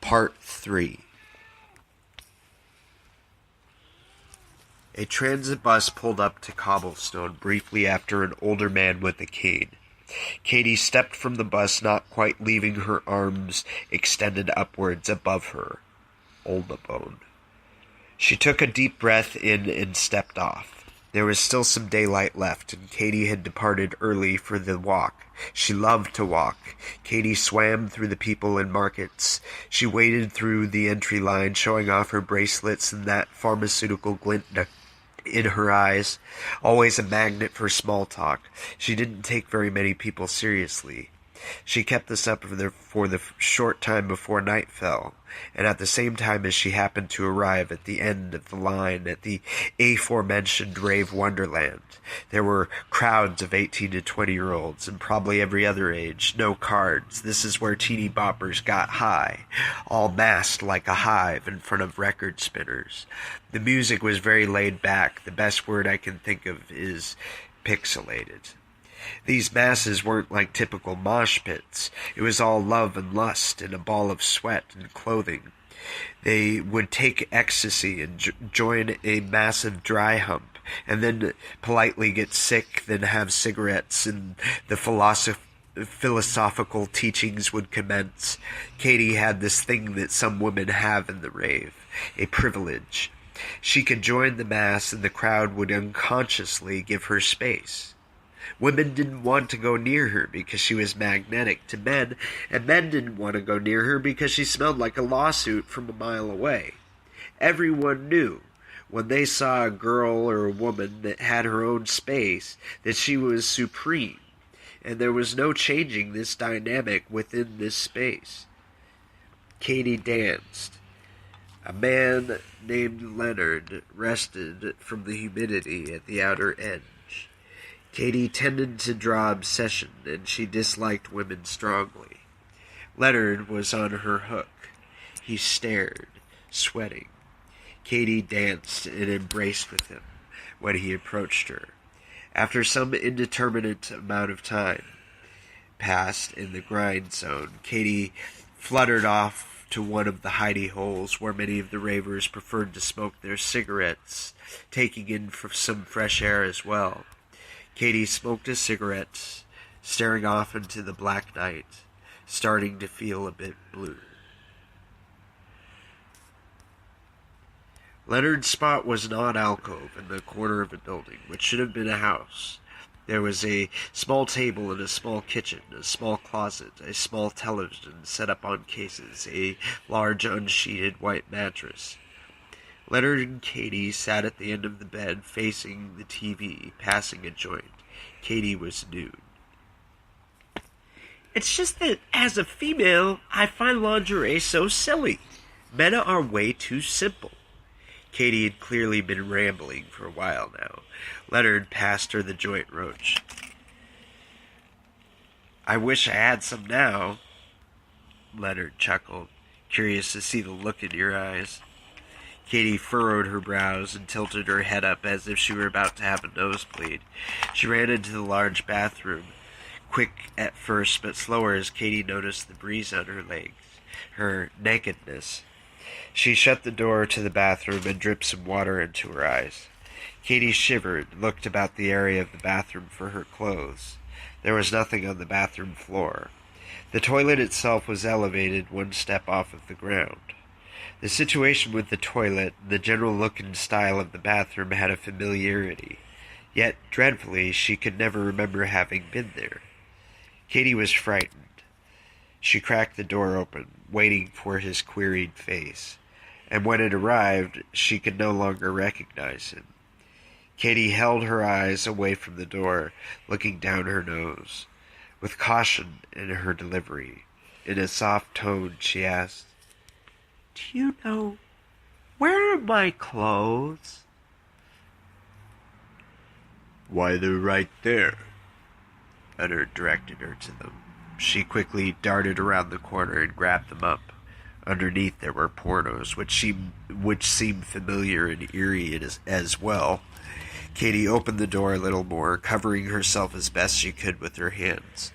Part 3. A transit bus pulled up to cobblestone briefly after an older man with a cane. Katie stepped from the bus, not quite leaving her arms extended upwards above her. Bone. She took a deep breath in and stepped off. There was still some daylight left, and Katie had departed early for the walk. She loved to walk. Katie swam through the people in markets. She waded through the entry line, showing off her bracelets and that pharmaceutical glint in her eyes, always a magnet for small talk. She didn't take very many people seriously. She kept this up for the short time before night fell, and at the same time as she happened to arrive at the end of the line at the aforementioned rave wonderland. There were crowds of 18 to 20-year-olds, and probably every other age, no cards. This is where teeny boppers got high, all massed like a hive in front of record spinners. The music was very laid back. The best word I can think of is pixelated. These masses weren't like typical mosh pits. It was all love and lust and a ball of sweat and clothing. They would take ecstasy and join a massive dry hump, and then politely get sick, then have cigarettes, and the philosophical teachings would commence. Katie had this thing that some women have in the rave, a privilege. She could join the mass, and the crowd would unconsciously give her space. Women didn't want to go near her because she was magnetic to men, and men didn't want to go near her because she smelled like a lawsuit from a mile away. Everyone knew, when they saw a girl or a woman that had her own space, that she was supreme, and there was no changing this dynamic within this space. Katie danced. A man named Leonard rested from the humidity at the outer edge. Katie tended to draw obsession, and she disliked women strongly. Leonard was on her hook. He stared, sweating. Katie danced and embraced with him when he approached her. After some indeterminate amount of time passed in the grind zone, Katie fluttered off to one of the hidey holes where many of the ravers preferred to smoke their cigarettes, taking in some fresh air as well. Katie smoked a cigarette, staring off into the black night, starting to feel a bit blue. Leonard's spot was an odd alcove in the corner of a building, which should have been a house. There was a small table and a small kitchen, a small closet, a small television set up on cases, a large unsheeted white mattress. Leonard and Katie sat at the end of the bed, facing the TV, passing a joint. Katie was nude. "It's just that, as a female, I find lingerie so silly. Men are way too simple." Katie had clearly been rambling for a while now. Leonard passed her the joint roach. "I wish I had some now." Leonard chuckled, curious to see the look in your eyes. Katie furrowed her brows and tilted her head up as if she were about to have a nosebleed. She ran into the large bathroom, quick at first but slower as Katie noticed the breeze on her legs, her nakedness. She shut the door to the bathroom and dripped some water into her eyes. Katie shivered, looked about the area of the bathroom for her clothes. There was nothing on the bathroom floor. The toilet itself was elevated one step off of the ground. The situation with the toilet, the general look and style of the bathroom had a familiarity. Yet, dreadfully, she could never remember having been there. Katie was frightened. She cracked the door open, waiting for his queried face, and when it arrived, she could no longer recognize him. Katie held her eyes away from the door, looking down her nose. With caution in her delivery, in a soft tone, she asked, "Do you know, where are my clothes?" "Why, they're right there." Leonard directed her to them. She quickly darted around the corner and grabbed them up. Underneath there were pornos, which seemed familiar and eerie as well. Katie opened the door a little more, covering herself as best she could with her hands.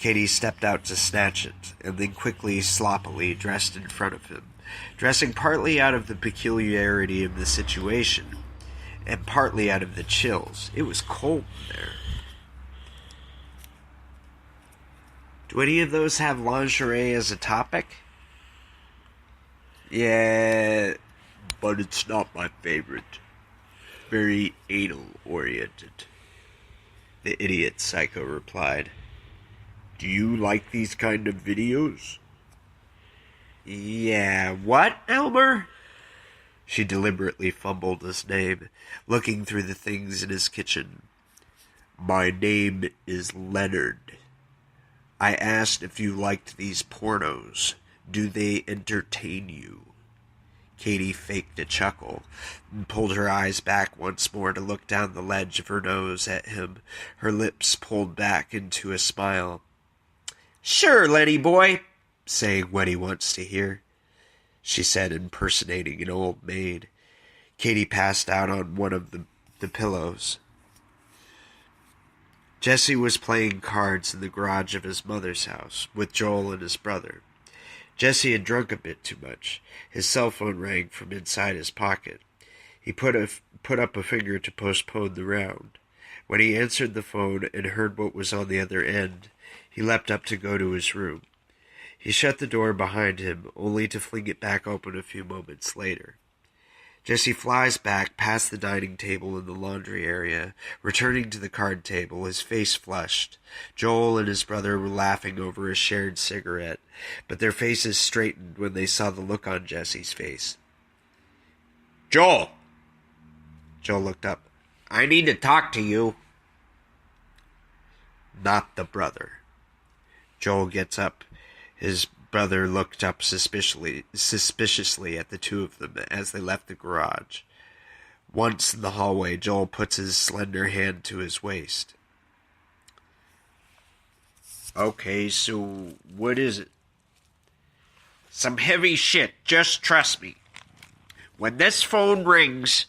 Katie stepped out to snatch it, and then quickly, sloppily dressed in front of him, dressing partly out of the peculiarity of the situation, and partly out of the chills. It was cold in there. Do any of those have lingerie as a topic? Yeah, but it's not my favorite. Very anal-oriented. The idiot psycho replied. Do you like these kind of videos? Yeah, what, Elmer? She deliberately fumbled his name, looking through the things in his kitchen. My name is Leonard. I asked if you liked these pornos. Do they entertain you? Katie faked a chuckle and pulled her eyes back once more to look down the ledge of her nose at him, her lips pulled back into a smile. Sure, Lenny boy, saying what he wants to hear, she said, impersonating an old maid. Katie passed out on one of the pillows. Jesse was playing cards in the garage of his mother's house with Joel and his brother. Jesse had drunk a bit too much. His cell phone rang from inside his pocket. He put up a finger to postpone the round. When he answered the phone and heard what was on the other end, he leapt up to go to his room. He shut the door behind him, only to fling it back open a few moments later. Jesse flies back past the dining table in the laundry area, returning to the card table, his face flushed. Joel and his brother were laughing over a shared cigarette, but their faces straightened when they saw the look on Jesse's face. Joel! Joel looked up. I need to talk to you. Not the brother. Joel gets up. His brother looked up suspiciously at the two of them as they left the garage. Once in the hallway, Joel puts his slender hand to his waist. Okay, so what is it? Some heavy shit, just trust me. When this phone rings,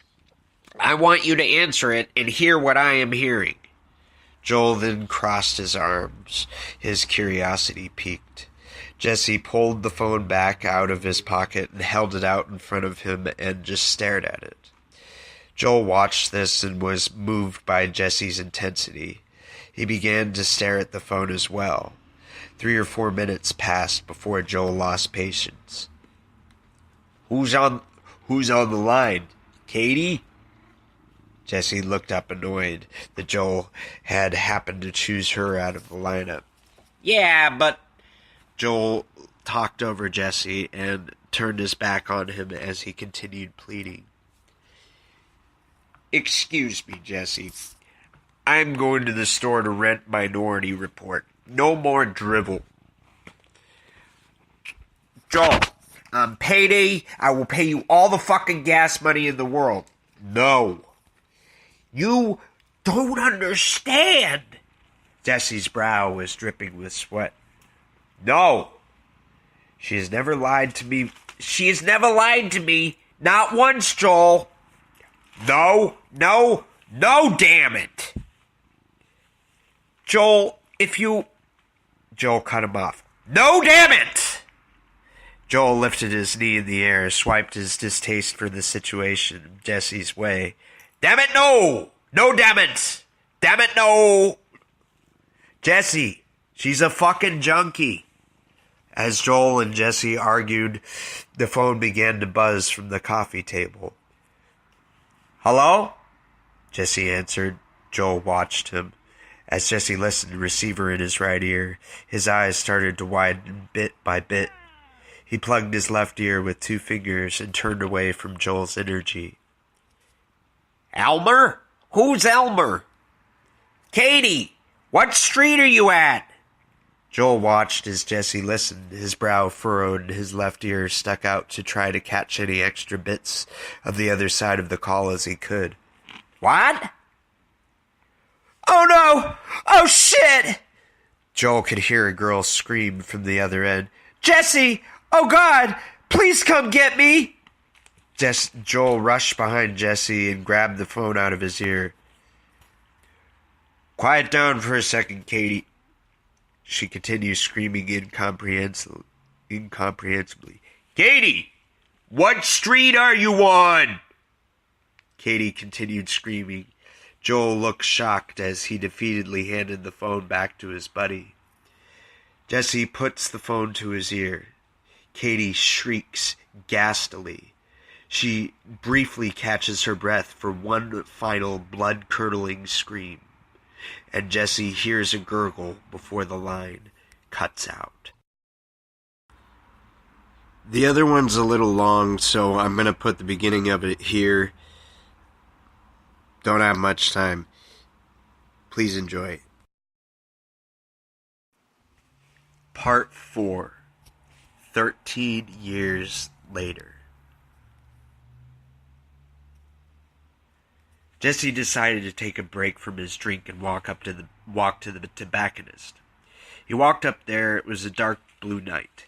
I want you to answer it and hear what I am hearing. Joel then crossed his arms, his curiosity piqued. Jesse pulled the phone back out of his pocket and held it out in front of him and just stared at it. Joel watched this and was moved by Jesse's intensity. He began to stare at the phone as well. 3 or 4 minutes passed before Joel lost patience. Who's on the line? Katie? Jesse looked up annoyed that Joel had happened to choose her out of the lineup. Yeah, but... Joel talked over Jesse and turned his back on him as he continued pleading. Excuse me, Jesse. I'm going to the store to rent Minority Report. No more drivel. Joel, on payday, I will pay you all the fucking gas money in the world. No. You don't understand. Jesse's brow was dripping with sweat. No. She has never lied to me. She has never lied to me. Not once, Joel. No, damn it. Joel, Joel cut him off. No, damn it! Joel lifted his knee in the air, swiped his distaste for the situation Jesse's way. Damn it, no! No, damn it! Damn it, no! Jesse, she's a fucking junkie. As Joel and Jesse argued, the phone began to buzz from the coffee table. Hello? Jesse answered. Joel watched him. As Jesse listened, receiver in his right ear, his eyes started to widen bit by bit. He plugged his left ear with 2 fingers and turned away from Joel's energy. Elmer? Who's Elmer? Katie, what street are you at? Joel watched as Jesse listened, his brow furrowed and his left ear stuck out to try to catch any extra bits of the other side of the call as he could. What? Oh no! Oh shit! Joel could hear a girl scream from the other end. Jesse! Oh God! Please come get me! Joel rushed behind Jesse and grabbed the phone out of his ear. Quiet down for a second, Katie. She continues screaming incomprehensibly. Katie! What street are you on? Katie continued screaming. Joel looked shocked as he defeatedly handed the phone back to his buddy. Jesse puts the phone to his ear. Katie shrieks gastily. She briefly catches her breath for one final blood-curdling scream, and Jesse hears a gurgle before the line cuts out. The other one's a little long, so I'm going to put the beginning of it here. Don't have much time. Please enjoy. Part 4. 13 years later. Jesse decided to take a break from his drink and walk to the tobacconist. He walked up there. It was a dark blue night.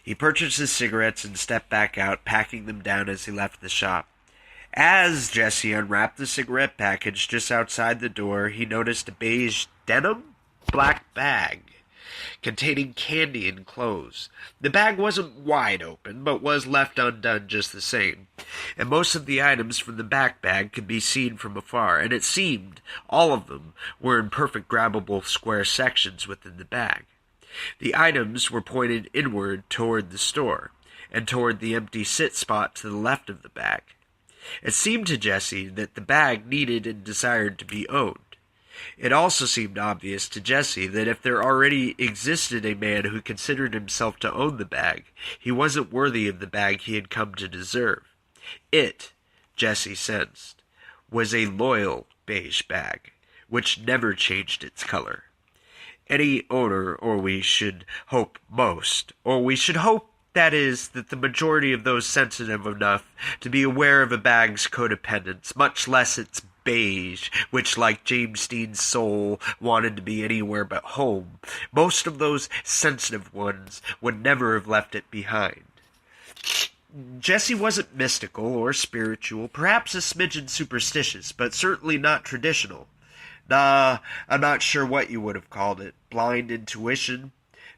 He purchased his cigarettes and stepped back out, packing them down as he left the shop. As Jesse unwrapped the cigarette package just outside the door, he noticed a beige denim black bag containing candy and clothes. The bag wasn't wide open, but was left undone just the same, and most of the items from the back bag could be seen from afar, and it seemed all of them were in perfect grabbable square sections within the bag. The items were pointed inward toward the store, and toward the empty sit spot to the left of the bag. It seemed to Jesse that the bag needed and desired to be owned. It also seemed obvious to Jesse that if there already existed a man who considered himself to own the bag, he wasn't worthy of the bag he had come to deserve. It, Jesse sensed, was a loyal beige bag, which never changed its color. Any owner, or we should hope that is, that the majority of those sensitive enough to be aware of a bag's codependence, much less its beige, which, like James Dean's soul, wanted to be anywhere but home, most of those sensitive ones would never have left it behind. Jesse wasn't mystical or spiritual, perhaps a smidgen superstitious, but certainly not traditional. Nah, I'm not sure what you would have called it. Blind intuition?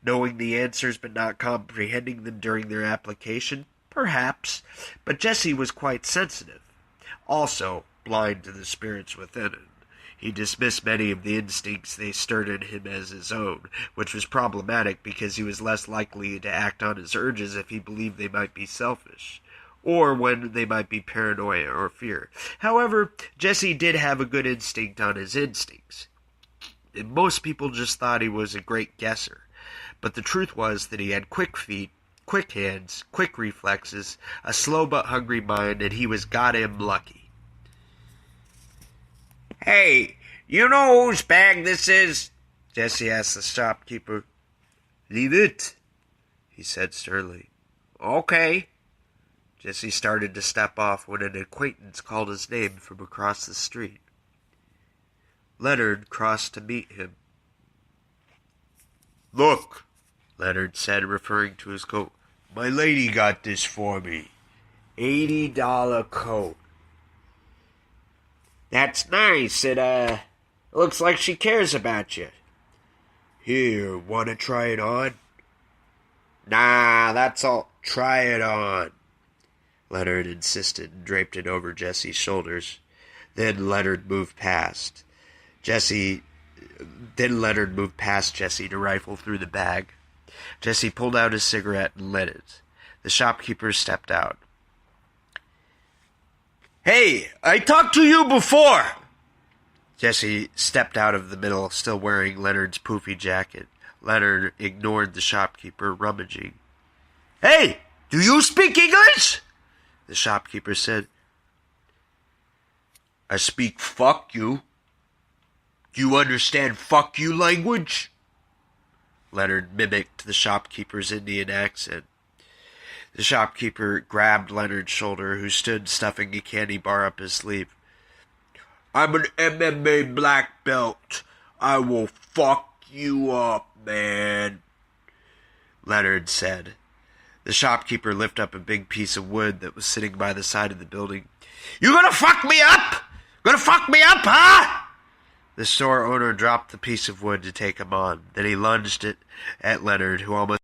Knowing the answers but not comprehending them during their application? Perhaps, but Jesse was quite sensitive. Also, blind to the spirits within him. He dismissed many of the instincts they stirred in him as his own, which was problematic because he was less likely to act on his urges if he believed they might be selfish, or when they might be paranoia or fear. However, Jesse did have a good instinct on his instincts. And most people just thought he was a great guesser. But the truth was that he had quick feet, quick hands, quick reflexes, a slow but hungry mind, and he was goddamn lucky. "Hey, you know whose bag this is?" Jesse asked the shopkeeper. "Leave it," he said sternly. "Okay." Jesse started to step off when an acquaintance called his name from across the street. Leonard crossed to meet him. "Look," Leonard said, referring to his coat. "My lady got this for me. $80 coat." "That's nice. It looks like she cares about you." "Here, want to try it on?" "Nah, that's all. Try it on," Leonard insisted and draped it over Jesse's shoulders. Then Leonard moved past Jesse to rifle through the bag. Jesse pulled out his cigarette and lit it. The shopkeeper stepped out. "Hey, I talked to you before!" Jesse stepped out of the middle, still wearing Leonard's poofy jacket. Leonard ignored the shopkeeper, rummaging. "Hey, do you speak English?" the shopkeeper said. "I speak fuck you. Do you understand fuck you language?" Leonard mimicked the shopkeeper's Indian accent. The shopkeeper grabbed Leonard's shoulder, who stood stuffing a candy bar up his sleeve. "I'm an MMA black belt. I will fuck you up, man," Leonard said. The shopkeeper lifted up a big piece of wood that was sitting by the side of the building. "You gonna fuck me up? Gonna fuck me up, huh?" The store owner dropped the piece of wood to take him on. Then he lunged it at Leonard, who almost